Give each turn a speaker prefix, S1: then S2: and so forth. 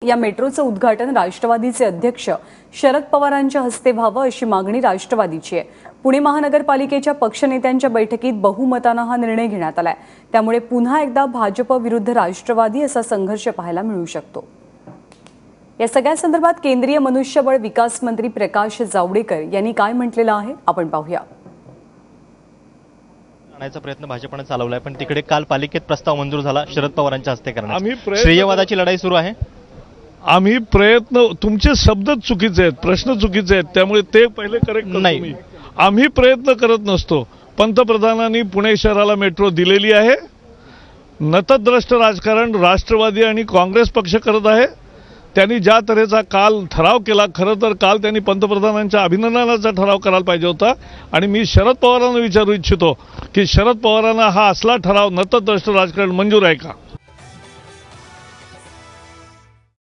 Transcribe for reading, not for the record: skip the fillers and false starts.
S1: या मेट्रोचं उद्घाटन राष्ट्रवादीचे अध्यक्ष शरद पवारांच्या हस्ते व्हावं अशी मागणी राष्ट्रवादीची आहे। पुणे महानगरपालिकेच्या पक्षनेत्यांच्या बैठकीत बहुमतानं हा निर्णय घेण्यात आलाय। त्यामुळे पुन्हा एकदा भाजप विरुद्ध राष्ट्रवादी असा संघर्ष पाहायला मिळू शकतो। या सगळ्या संदर्भात केंद्रीय मनुष्यबळ विकास मंत्री प्रकाश जावडेकर यांनी काय म्हटलेलं आहे आपण पाहूया।
S2: आणायचा प्रयत्न भाजपने चालवलाय, पण तिकडे काल पालिकेत प्रस्ताव मंजूर झाला शरद पवारांच्या हस्ते करण्याचा। श्रेयवादाची लढाई सुरू आहे।
S3: आम्ही प्रयत्न, तुमचे शब्द चुकीचे आहेत, प्रश्न चुकीचे आहेत, त्यामुळे ते पहिले करेक्ट
S2: नाही।
S3: आम्ही प्रयत्न करत नसतो। पंतप्रधानांनी पुणे शहराला मेट्रो दिलेली आहे। नतद्रष्ट राजकारण राष्ट्रवादी आणि काँग्रेस पक्ष करत आहे। त्यांनी ज्या तऱ्हेचा काल ठराव केला, खरं तर काल त्यांनी पंतप्रधानांच्या अभिनंदनाचा ठराव करायला पाहिजे होता। आणि मी शरद पवारांना विचारू इच्छितो की शरद पवारांना हा असला ठराव नतद्रष्ट राजकारण मंजूर आहे का?